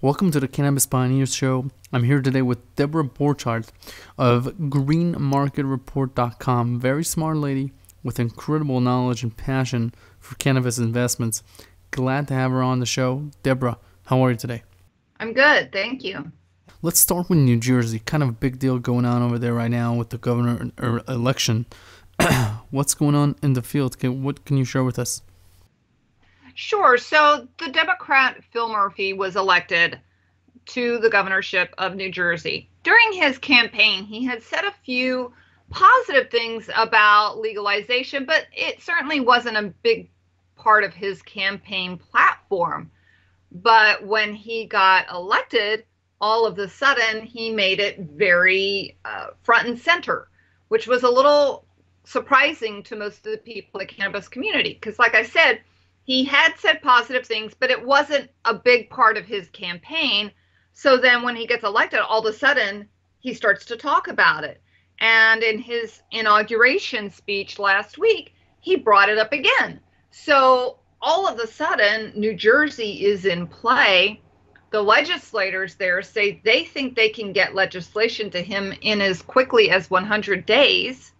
Welcome to the Cannabis Pioneers Show. I'm here today with Debra Borchardt of greenmarketreport.com. Very smart lady with incredible knowledge and passion for cannabis investments. Glad to have her on the show. Debra, how are you today? I'm good, thank you. Let's start with New Jersey. Kind of a big deal going on over there right now with the governor election. What's going on in the field? What can you share with us? Sure. So the Democrat Phil Murphy was elected to the governorship of New Jersey. During his campaign, he had said a few positive things about legalization, but it certainly wasn't a big part of his campaign platform. But when he got elected, all of a sudden, he made it very front and center, which was a little surprising to most of the people in the cannabis community. Because like I said, he had said positive things, but it wasn't a big part of his campaign. So then when he gets elected, all of a sudden, he starts to talk about it. And in his inauguration speech last week, he brought it up again. So all of a sudden, New Jersey is in play. The legislators there say they think they can get legislation to him in as quickly as 100 days.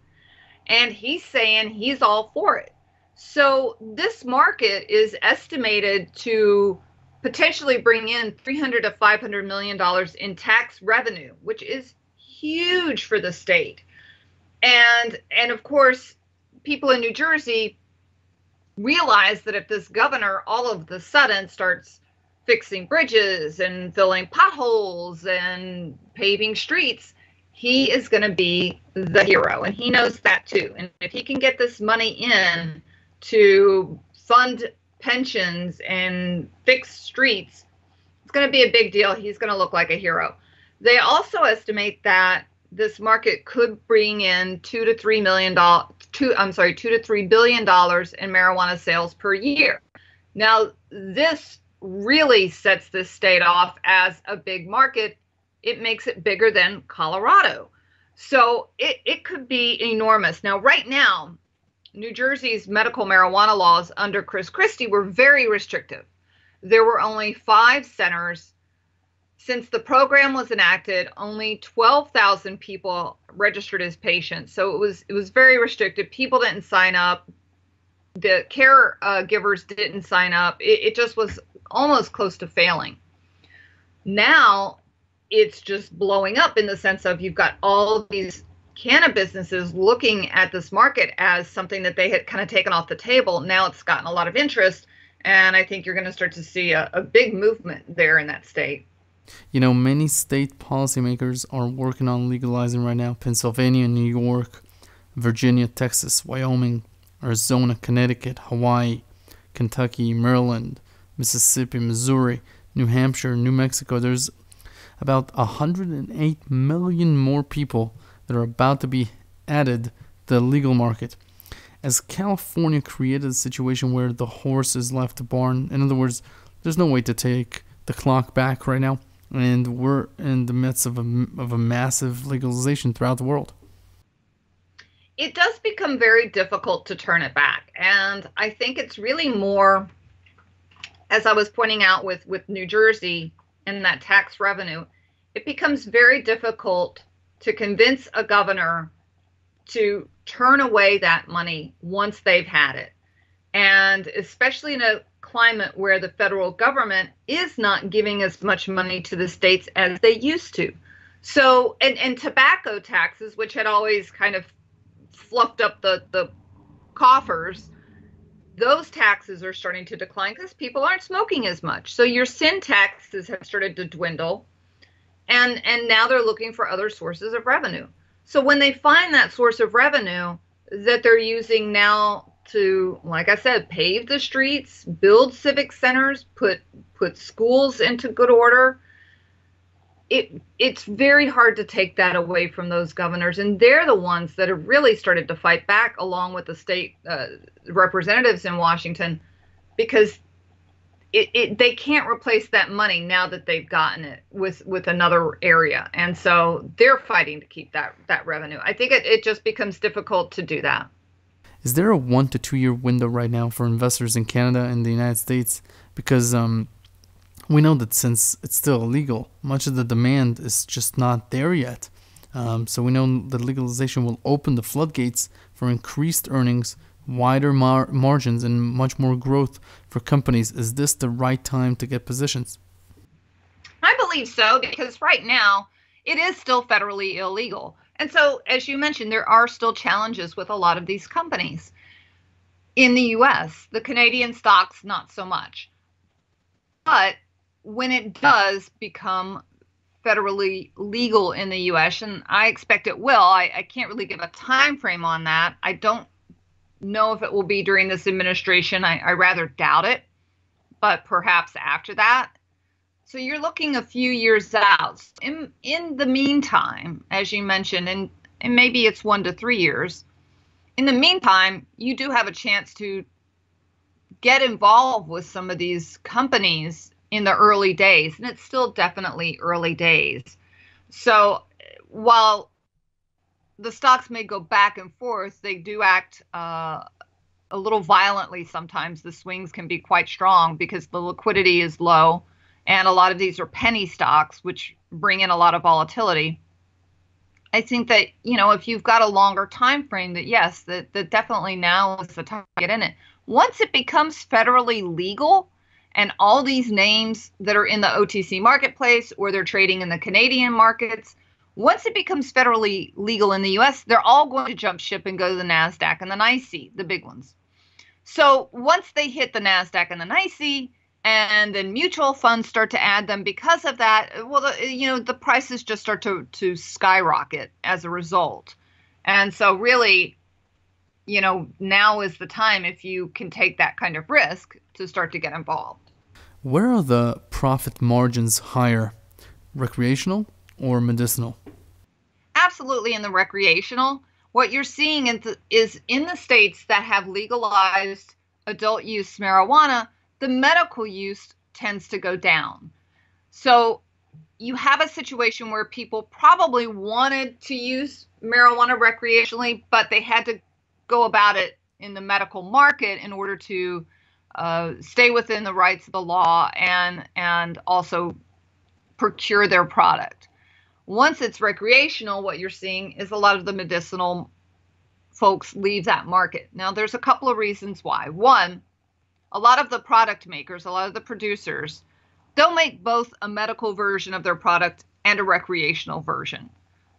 And he's saying he's all for it. So this market is estimated to potentially bring in $300 to $500 million in tax revenue, which is huge for the state. And of course, people in New Jersey realize that if this governor all of a sudden starts fixing bridges and filling potholes and paving streets, he is going to be the hero. And he knows that too. And if he can get this money in to fund pensions and fix streets, it's going to be a big deal. He's going to look like a hero. They also estimate that this market could bring in $2 to $3 billion in marijuana sales per year. Now, this really sets this state off as a big market. It makes it bigger than Colorado. So it could be enormous. Now, right now, New Jersey's medical marijuana laws under Chris Christie were very restrictive. There were only 5 centers. Since the program was enacted, only 12,000 people registered as patients. So it was very restricted. People didn't sign up. The caregivers didn't sign up. It just was almost close to failing. Now it's just blowing up in the sense of you've got all of these cannabis businesses looking at this market as something that they had kind of taken off the table. Now it's gotten a lot of interest, and I think you're going to start to see a big movement there in that state. You know, many state policymakers are working on legalizing right now. Pennsylvania, New York, Virginia, Texas, Wyoming, Arizona, Connecticut, Hawaii, Kentucky, Maryland, Mississippi, Missouri, New Hampshire, New Mexico. There's about 108 million more people that are about to be added to the legal market. As California created a situation where the horse is left to barn, in other words, there's no way to take the clock back right now, and we're in the midst of a massive legalization throughout the world. It does become very difficult to turn it back, and I think it's really more, as I was pointing out with New Jersey and that tax revenue, it becomes very difficult to convince a governor to turn away that money once they've had it. And especially in a climate where the federal government is not giving as much money to the states as they used to. So, and tobacco taxes, which had always kind of fluffed up the coffers, those taxes are starting to decline because people aren't smoking as much. So your sin taxes have started to dwindle. And now they're looking for other sources of revenue. So when they find that source of revenue that they're using now to, like I said, pave the streets, build civic centers, put schools into good order, it's very hard to take that away from those governors. And they're the ones that have really started to fight back along with the state representatives in Washington, because they can't replace that money now that they've gotten it with another area. And so they're fighting to keep that revenue. I think it just becomes difficult to do that. Is there a 1 to 2 year window right now for investors in Canada and the United States? Because We know that since it's still illegal, much of the demand is just not there yet. So we know that legalization will open the floodgates for increased earnings, wider margins, and much more growth for companies. Is this the right time to get positions? I believe so, because right now it is still federally illegal. And so, as you mentioned, there are still challenges with a lot of these companies. In the US, the Canadian stocks, not so much. But when it does become federally legal in the US, and I expect it will, I can't really give a time frame on that. I don't know if it will be during this administration. I rather doubt it, but perhaps after that. So you're looking a few years out. In the meantime, as you mentioned, and maybe it's 1 to 3 years, in the meantime, you do have a chance to get involved with some of these companies in the early days, and it's still definitely early days. So while the stocks may go back and forth, they do act a little violently sometimes. The swings can be quite strong because the liquidity is low, and a lot of these are penny stocks, which bring in a lot of volatility. I think that, if you've got a longer time frame, that yes, that definitely now is the time to get in it. Once it becomes federally legal, and all these names that are in the OTC marketplace or they're trading in the Canadian markets, once it becomes federally legal in the US, they're all going to jump ship and go to the NASDAQ and the NYSE, the big ones. So once they hit the NASDAQ and the NYSE, and then mutual funds start to add them because of that, well, the prices just start to skyrocket as a result. And so really, now is the time, if you can take that kind of risk, to start to get involved. Where are the profit margins higher, recreational or medicinal? Absolutely in the recreational. What you're seeing is in the states that have legalized adult use marijuana, the medical use tends to go down. So you have a situation where people probably wanted to use marijuana recreationally, but they had to go about it in the medical market in order to stay within the rights of the law and also procure their product. Once it's recreational, what you're seeing is a lot of the medicinal folks leave that market. Now, there's a couple of reasons why. One, a lot of the product makers, a lot of the producers, they'll make both a medical version of their product and a recreational version.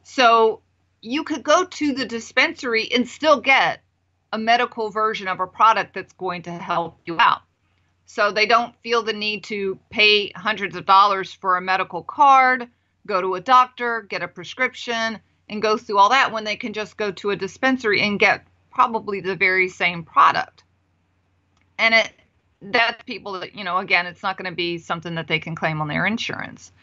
So you could go to the dispensary and still get a medical version of a product that's going to help you out. So they don't feel the need to pay hundreds of dollars for a medical card, go to a doctor, get a prescription, and go through all that when they can just go to a dispensary and get probably the very same product. And that's people that, again, it's not going to be something that they can claim on their insurance.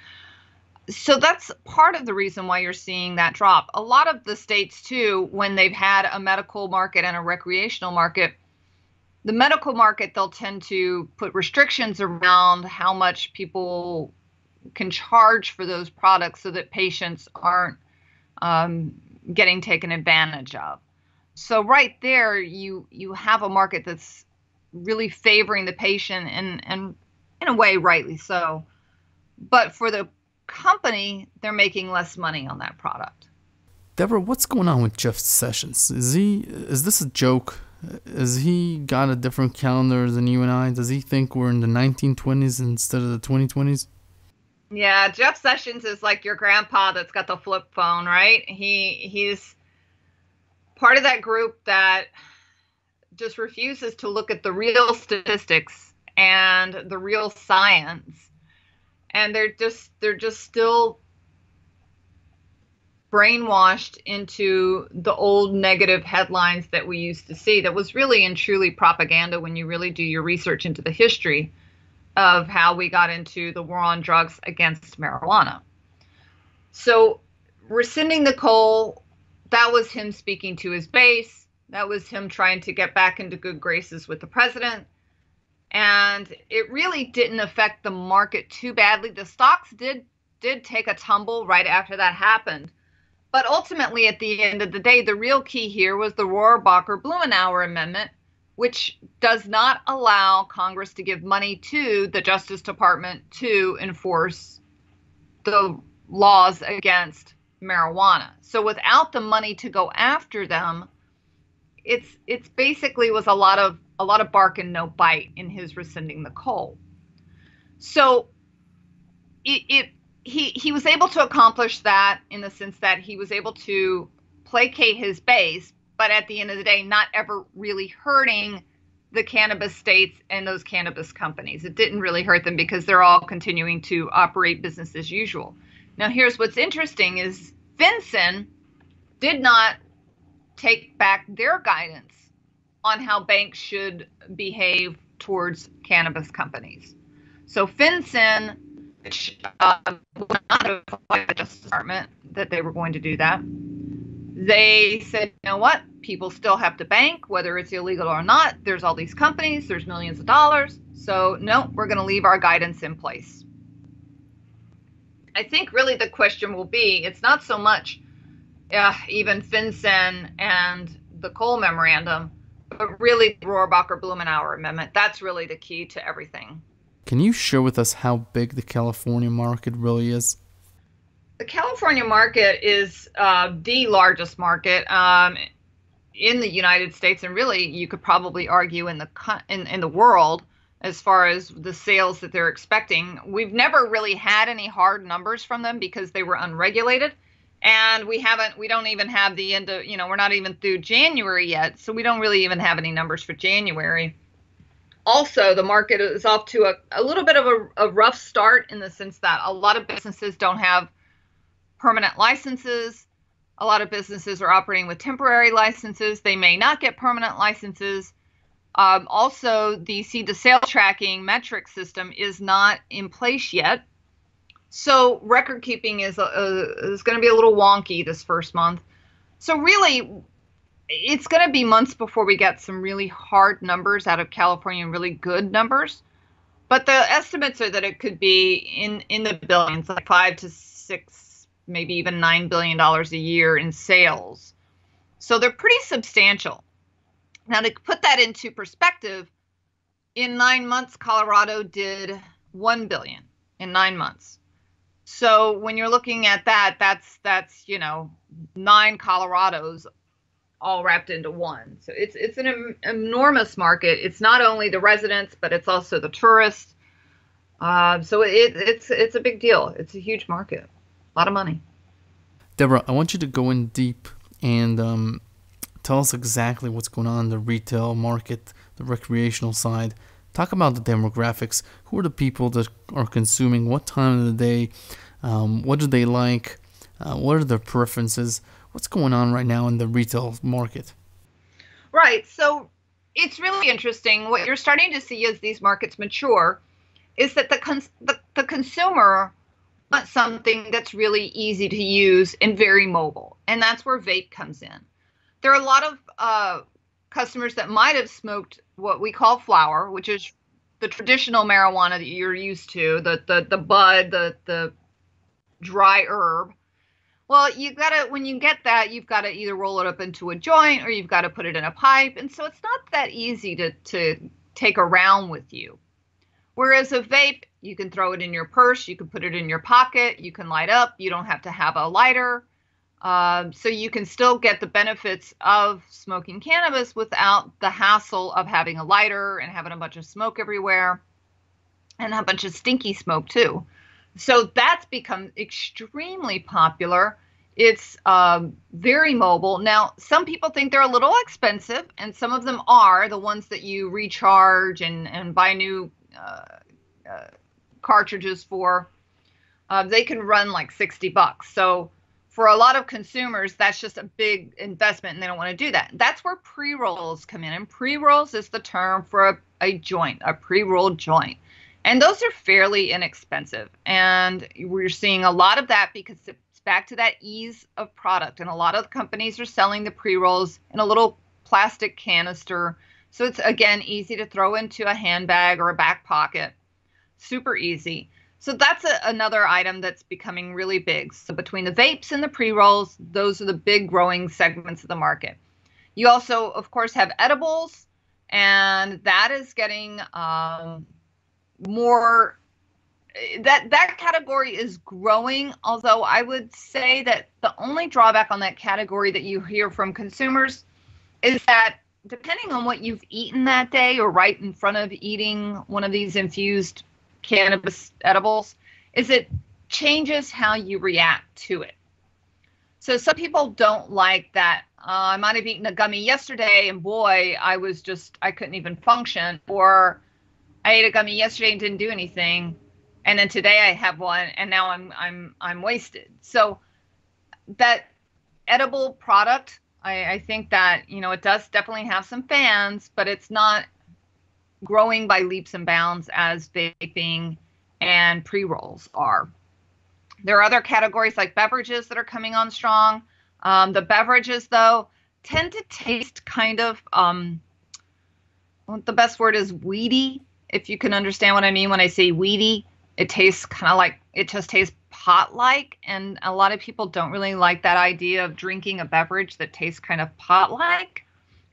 So that's part of the reason why you're seeing that drop. A lot of the states, too, when they've had a medical market and a recreational market, the medical market, they'll tend to put restrictions around how much people can charge for those products so that patients aren't getting taken advantage of. So right there, you have a market that's really favoring the patient, and in a way, rightly so. But for the company, they're making less money on that product. Deborah, what's going on with Jeff Sessions? Is this a joke? Has he got a different calendar than you and I? Does he think we're in the 1920s instead of the 2020s? Yeah, Jeff Sessions is like your grandpa that's got the flip phone, right? He's part of that group that just refuses to look at the real statistics and the real science. And they're just still brainwashed into the old negative headlines that we used to see. That was really and truly propaganda when you really do your research into the history of how we got into the war on drugs against marijuana. So rescinding the coal, that was him speaking to his base. That was him trying to get back into good graces with the president. And it really didn't affect the market too badly. The stocks did take a tumble right after that happened. But ultimately, at the end of the day, the real key here was the Rohrabacher-Blumenauer Amendment, which does not allow Congress to give money to the Justice Department to enforce the laws against marijuana. So without the money to go after them, it's basically was a lot of bark and no bite in his rescinding the coal. So he was able to accomplish that in the sense that he was able to placate his base, but at the end of the day, not ever really hurting the cannabis states and those cannabis companies. It didn't really hurt them because they're all continuing to operate business as usual. Now, here's what's interesting is FinCEN did not take back their guidance on how banks should behave towards cannabis companies. So FinCEN, which would not notify the Justice Department that they were going to do that, they said, you know what? People still have to bank, whether it's illegal or not. There's all these companies, there's millions of dollars. So no, we're going to leave our guidance in place. I think really the question will be, it's not so much even FinCEN and the Cole Memorandum, but really the Rohrabacher-Blumenauer Amendment. That's really the key to everything. Can you share with us how big the California market really is? The California market is the largest market in the United States, and really you could probably argue in the world as far as the sales that they're expecting. We've never really had any hard numbers from them because they were unregulated, and we don't even have the end of, we're not even through January yet, so we don't really even have any numbers for January. Also, the market is off to a little bit of a rough start in the sense that a lot of businesses don't have permanent licenses. A lot of businesses are operating with temporary licenses. They may not get permanent licenses. Also, the seed to sale tracking metric system is not in place yet. So record keeping is going to be a little wonky this first month. So really, it's going to be months before we get some really hard numbers out of California and really good numbers. But the estimates are that it could be in the billions, like 5 to 6, maybe even $9 billion a year in sales. So they're pretty substantial. Now, to put that into perspective, in 9 months, Colorado did $1 billion in 9 months. So when you're looking at that, that's 9 Colorados all wrapped into one. So it's an enormous market. It's not only the residents, but it's also the tourists. So it's a big deal. It's a huge market, a lot of money. Debra, I want you to go in deep and tell us exactly what's going on in the retail market, the recreational side. Talk about the demographics. Who are the people that are consuming? What time of the day? What do they like? What are their preferences? What's going on right now in the retail market? Right. So it's really interesting. What you're starting to see as these markets mature is that the consumer wants something that's really easy to use and very mobile. And that's where vape comes in. There are a lot of customers that might have smoked what we call flower, which is the traditional marijuana that you're used to, the bud, the dry herb. Well, when you get that, you've got to either roll it up into a joint or you've got to put it in a pipe. And so it's not that easy to take around with you. Whereas a vape, you can throw it in your purse, you can put it in your pocket, you can light up, you don't have to have a lighter. So you can still get the benefits of smoking cannabis without the hassle of having a lighter and having a bunch of smoke everywhere and a bunch of stinky smoke too. So that's become extremely popular. It's very mobile. Now, some people think they're a little expensive, and some of them are, the ones that you recharge and buy new cartridges for. They can run like $60. So for a lot of consumers, that's just a big investment and they don't want to do that. That's where pre-rolls come in. And pre-rolls is the term for a joint, a pre-rolled joint. And those are fairly inexpensive. And we're seeing a lot of that because it's back to that ease of product. And a lot of companies are selling the pre-rolls in a little plastic canister. So it's, again, easy to throw into a handbag or a back pocket. Super easy. So that's another item that's becoming really big. So between the vapes and the pre-rolls, those are the big growing segments of the market. You also, of course, have edibles. and that is getting more. That category is growing, although I would say that the only drawback on that category that you hear from consumers is that depending on what you've eaten that day or right in front of eating one of these infused cannabis edibles, is it changes how you react to it. So some people don't like that. I might have eaten a gummy yesterday and boy, I couldn't even function. Or I ate a gummy yesterday and didn't do anything. And then today I have one and now I'm wasted. So that edible product, I think that, it does definitely have some fans, but it's not growing by leaps and bounds as vaping and pre-rolls are. There are other categories like beverages that are coming on strong. The beverages, though, tend to taste kind of, the best word is weedy, if you can understand what I mean when I say weedy. It tastes kind of like, it just tastes pot-like, and a lot of people don't really like that idea of drinking a beverage that tastes kind of pot-like.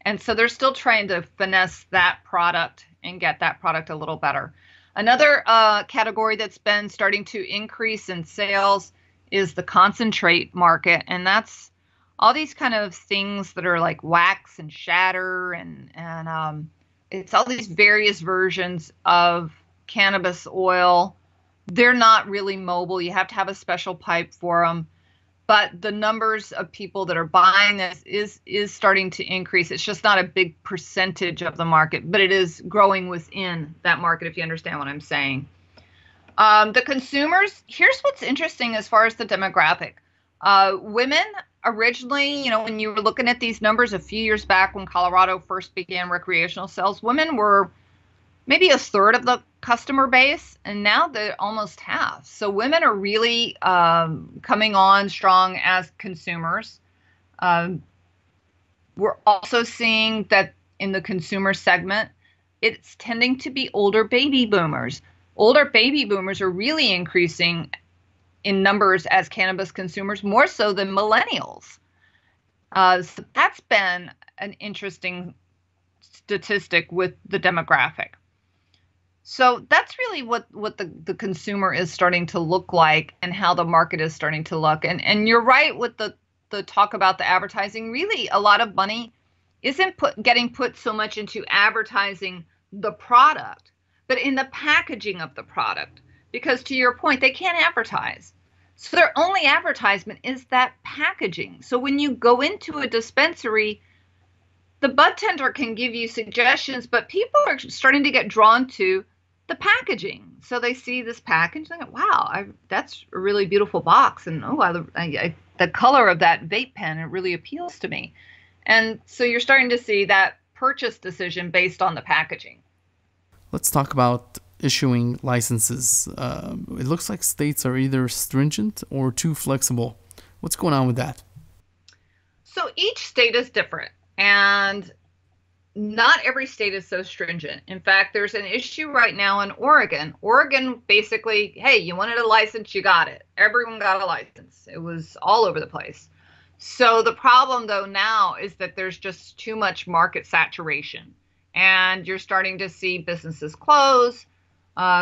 And so they're still trying to finesse that product and get that product a little better. Another category that's been starting to increase in sales is the concentrate market. And that's all these kind of things that are like wax and shatter. And it's all these various versions of cannabis oil. They're not really mobile. You have to have a special pipe for them. But the numbers of people that are buying this is starting to increase. It's just not a big percentage of the market, but it is growing within that market, if you understand what I'm saying. The consumers, here's what's interesting as far as the demographic. Women originally, when you were looking at these numbers a few years back when Colorado first began recreational sales, women were maybe a third of the customer base, and now they're almost half. So women are really coming on strong as consumers. We're also seeing that in the consumer segment, it's tending to be older baby boomers. Older baby boomers are really increasing in numbers as cannabis consumers, more so than millennials. So that's been an interesting statistic with the demographic. So that's really what the consumer is starting to look like and how the market is starting to look. And you're right with the talk about the advertising. Really, a lot of money isn't getting put so much into advertising the product, but in the packaging of the product. Because to your point, they can't advertise. So their only advertisement is that packaging. So when you go into a dispensary, the bud tender can give you suggestions, but people are starting to get drawn to the packaging. So they see this package and they go, wow, that's a really beautiful box. And the color of that vape pen, it really appeals to me. And so you're starting to see that purchase decision based on the packaging. Let's talk about issuing licenses. It looks like states are either stringent or too flexible. What's going on with that? So each state is different. And not every state is so stringent. In fact, there's an issue right now in Oregon. Oregon basically, hey, you wanted a license, you got it. Everyone got a license. It was all over the place. So the problem, though, now is that there's just too much market saturation. And you're starting to see businesses close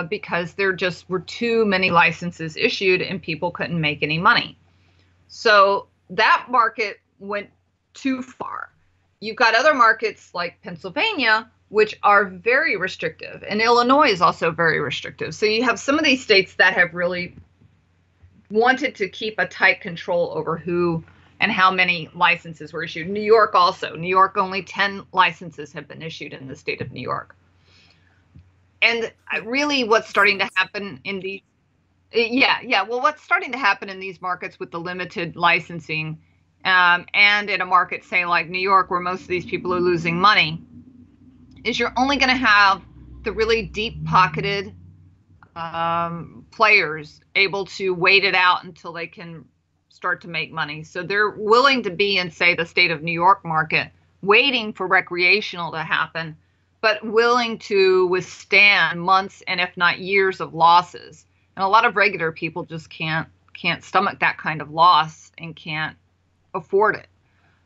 because there just were too many licenses issued and people couldn't make any money. So that market went too far. You've got other markets like Pennsylvania, which are very restrictive, and Illinois is also very restrictive. So you have some of these states that have really wanted to keep a tight control over who and how many licenses were issued. New York also. New York, only 10 licenses have been issued in the state of New York. And really what's starting to happen in these, what's starting to happen in these markets with the limited licensing, and in a market, say, like New York, where most of these people are losing money, is you're only going to have the really deep-pocketed players able to wait it out until they can start to make money. So they're willing to be in, say, the state of New York market, waiting for recreational to happen, but willing to withstand months and if not years of losses. And a lot of regular people just can't stomach that kind of loss and can't afford it.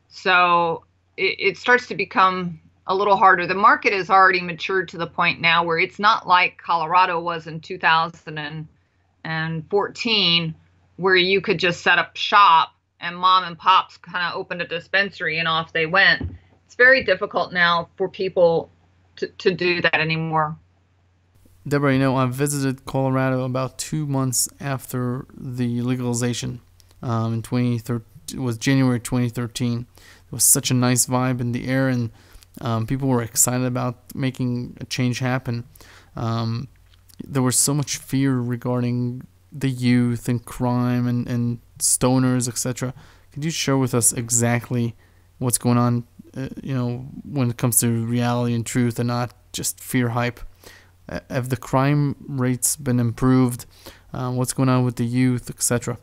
So it starts to become a little harder. The market is already matured to the point now where it's not like Colorado was in 2014, where you could just set up shop and mom and pops kind of opened a dispensary and off they went. It's very difficult now for people to do that anymore. Deborah, I visited Colorado about 2 months after the legalization in 2013. It was January 2013. It was such a nice vibe in the air, and people were excited about making a change happen. There was so much fear regarding the youth and crime and stoners, etc. Could you share with us exactly what's going on, when it comes to reality and truth and not just fear hype? Have the crime rates been improved? What's going on with the youth, etc.?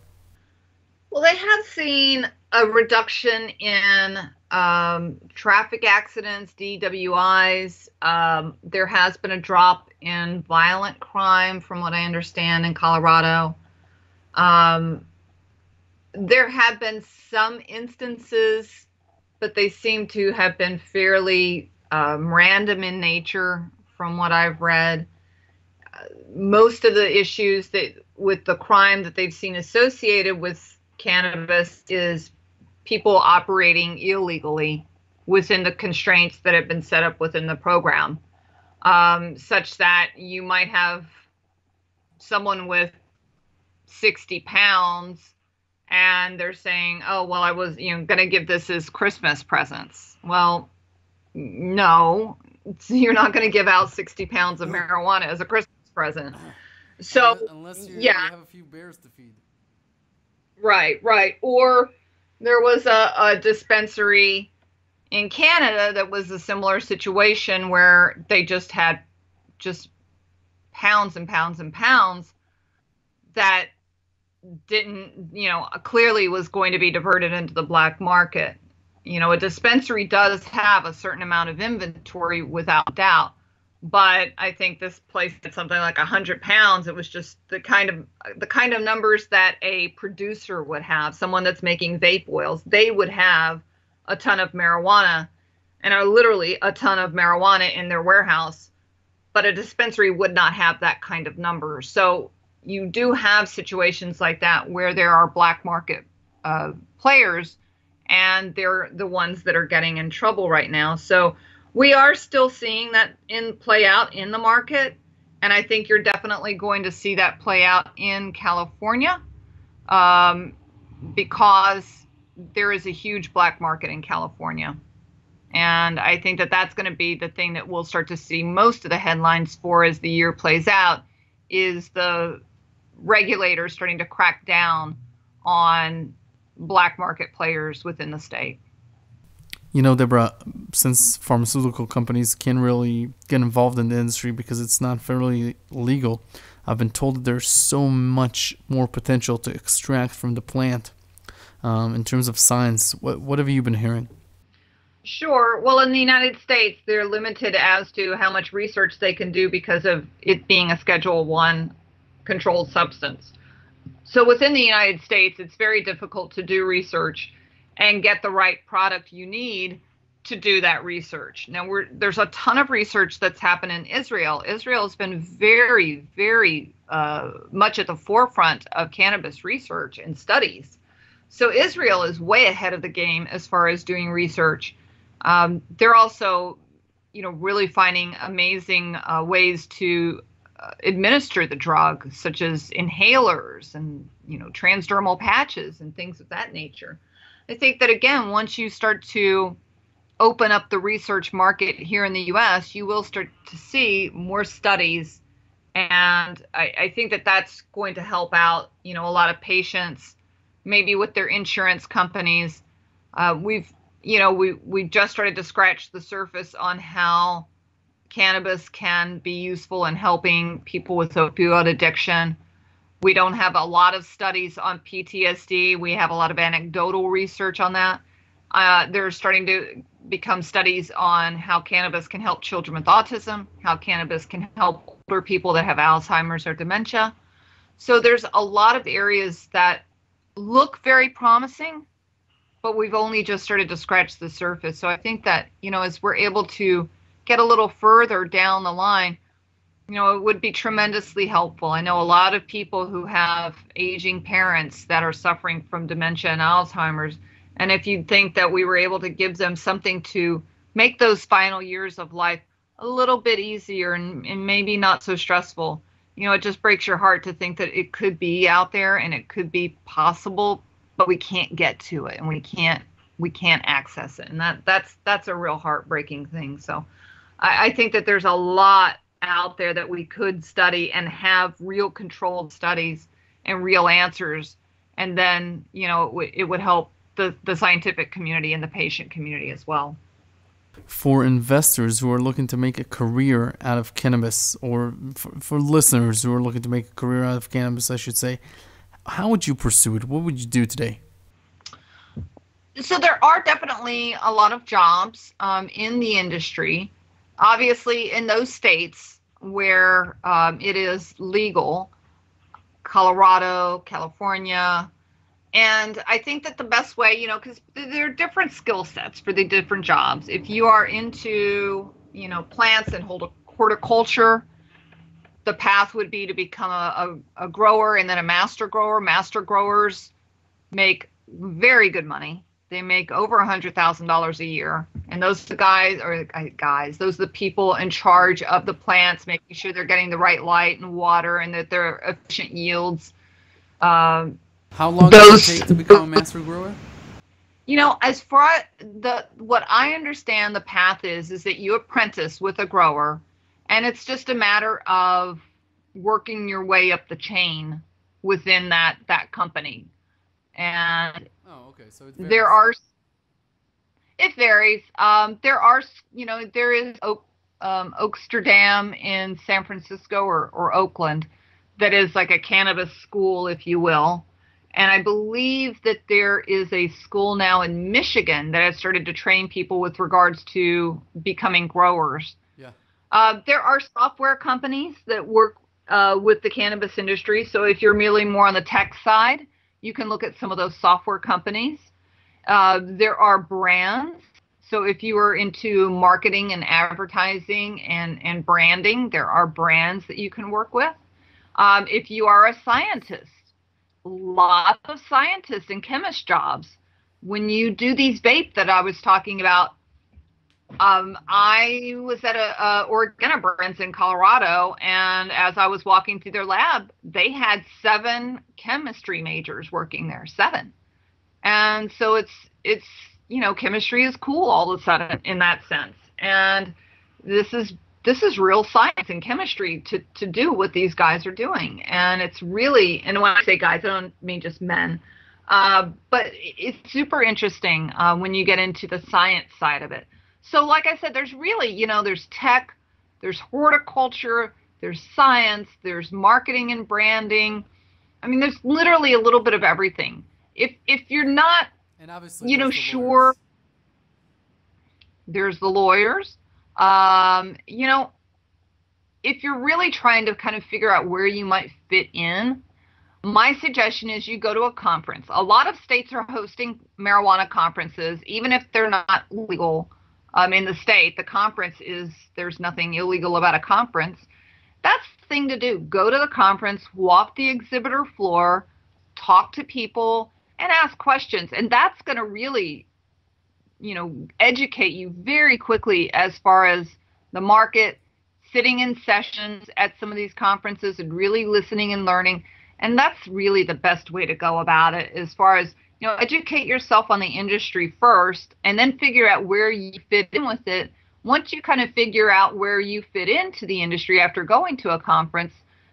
Well, they have seen a reduction in traffic accidents, DWIs. There has been a drop in violent crime, from what I understand, in Colorado. There have been some instances, but they seem to have been fairly random in nature, from what I've read. Most of the issues with the crime that they've seen associated with cannabis is people operating illegally within the constraints that have been set up within the program, such that you might have someone with 60 pounds and they're saying, oh, well, I was going to give this as Christmas presents. Well, no, you're not going to give out 60 pounds of marijuana as a Christmas present. So unless you have a few bears to feed. Right. Or there was a dispensary in Canada that was a similar situation where they just had just pounds and pounds and pounds that didn't, clearly was going to be diverted into the black market. A dispensary does have a certain amount of inventory without doubt. But I think this place did something like 100 pounds. It was just the kind of numbers that a producer would have, someone that's making vape oils. They would have a ton of marijuana, and are literally a ton of marijuana in their warehouse. But a dispensary would not have that kind of number. So you do have situations like that where there are black market players, and they're the ones that are getting in trouble right now. So we are still seeing that play out in the market, and I think you're definitely going to see that play out in California, because there is a huge black market in California. And I think that that's going to be the thing that we'll start to see most of the headlines for as the year plays out, is the regulators starting to crack down on black market players within the state. Deborah, since pharmaceutical companies can't really get involved in the industry because it's not fairly legal, I've been told that there's so much more potential to extract from the plant in terms of science. What have you been hearing? Sure. Well, in the United States, they're limited as to how much research they can do because of it being a Schedule I controlled substance. So within the United States, it's very difficult to do research and get the right product you need to do that research. Now, there's a ton of research that's happened in Israel. Israel has been very, very much at the forefront of cannabis research and studies. So Israel is way ahead of the game as far as doing research. They're also, really finding amazing ways to administer the drug, such as inhalers and, transdermal patches and things of that nature. I think that, again, once you start to open up the research market here in the U.S., you will start to see more studies. And I think that that's going to help out, a lot of patients, maybe with their insurance companies. We've just started to scratch the surface on how cannabis can be useful in helping people with opioid addiction. We don't have a lot of studies on PTSD. We have a lot of anecdotal research on that. There's starting to become studies on how cannabis can help children with autism, how cannabis can help older people that have Alzheimer's or dementia. So there's a lot of areas that look very promising, but we've only just started to scratch the surface. So I think that, as we're able to get a little further down the line, it would be tremendously helpful. I know a lot of people who have aging parents that are suffering from dementia and Alzheimer's. And if you'd think that we were able to give them something to make those final years of life a little bit easier and maybe not so stressful, it just breaks your heart to think that it could be out there and it could be possible, but we can't get to it and we can't access it. And that's a real heartbreaking thing. So I think that there's a lot out there that we could study and have real controlled studies and real answers. And then, it would help the scientific community and the patient community as well. For investors who are looking to make a career out of cannabis, or for listeners who are looking to make a career out of cannabis, I should say, how would you pursue it? What would you do today? So there are definitely a lot of jobs in the industry. Obviously, in those states where it is legal, Colorado, California. And I think that the best way, because there are different skill sets for the different jobs. If you are into, plants and horticulture, the path would be to become a grower and then a master grower. Master growers make very good money. They make over $100,000 a year. And those are those are the people in charge of the plants, making sure they're getting the right light and water and that they're efficient yields. How long does it take to become a master grower? As far as what I understand the path is that you apprentice with a grower, and it's just a matter of working your way up the chain within that company. And so it varies. It varies. There is Oaksterdam in San Francisco or Oakland that is like a cannabis school, if you will. And I believe that there is a school now in Michigan that has started to train people with regards to becoming growers. Yeah. There are software companies that work with the cannabis industry. So if you're merely more on the tech side, you can look at some of those software companies. There are brands. So if you are into marketing and advertising and branding, there are brands that you can work with. If you are a scientist, lots of scientists and chemist jobs. When you do these vape that I was talking about, I was at a Organobrands in Colorado, and as I was walking through their lab, they had 7 chemistry majors working there, 7. And so it's chemistry is cool all of a sudden in that sense. And this is real science and chemistry to do what these guys are doing. And it's really, and when I say guys, I don't mean just men, but it's super interesting when you get into the science side of it. So like I said, there's really, there's tech, there's horticulture, there's science, there's marketing and branding. I mean, there's literally a little bit of everything. If you're not, and obviously, sure, there's the lawyers. If you're really trying to kind of figure out where you might fit in, my suggestion is you go to a conference. A lot of states are hosting marijuana conferences, even if they're not legal. In the state, the conference there's nothing illegal about a conference. That's the thing to do. Go to the conference, walk the exhibitor floor, talk to people, and ask questions. And that's going to really, educate you very quickly as far as the market, sitting in sessions at some of these conferences and really listening and learning. And that's really the best way to go about it, as far as, educate yourself on the industry first and then figure out where you fit in with it. Once you kind of figure out where you fit into the industry after going to a conference,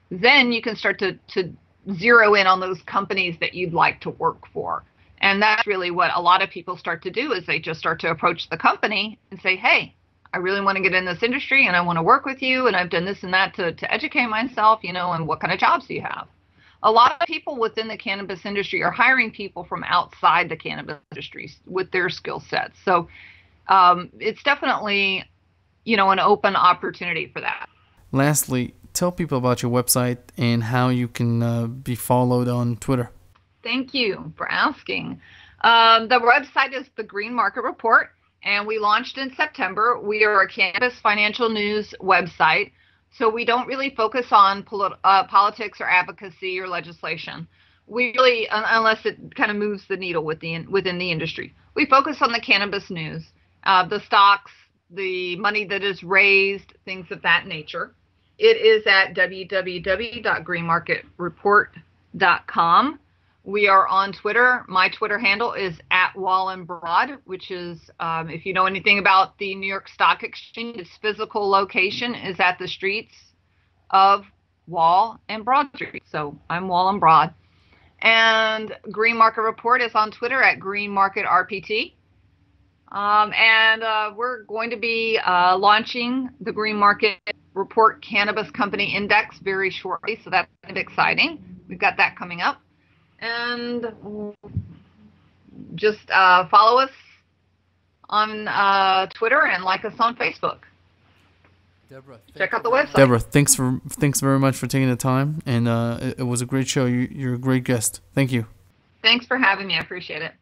then you can start to zero in on those companies that you'd like to work for. And that's really what a lot of people start to do, is they just start to approach the company and say, hey, I really want to get in this industry and I want to work with you. And I've done this and that to educate myself, and what kind of jobs do you have? A lot of people within the cannabis industry are hiring people from outside the cannabis industry with their skill sets. So it's definitely, an open opportunity for that. Lastly, tell people about your website and how you can be followed on Twitter. Thank you for asking. The website is the Green Market Report, and we launched in September. We are a cannabis financial news website, so we don't really focus on politics or advocacy or legislation. We really, unless it kind of moves the needle within the industry, we focus on the cannabis news, the stocks, the money that is raised, things of that nature. It is at www.greenmarketreport.com. We are on Twitter. My Twitter handle is @WallandBroad, which is, if you know anything about the New York Stock Exchange, its physical location is at the streets of Wall and Broad Street. So I'm Wall and Broad. And Green Market Report is on Twitter at GreenMarketRPT. And we're going to be launching the Green Market Report Cannabis Company Index very shortly. So that's kind of exciting. We've got that coming up. And just follow us on Twitter and like us on Facebook. Deborah, check out the website. Deborah, thanks very much for taking the time, and it was a great show. You're a great guest. Thank you. Thanks for having me. I appreciate it.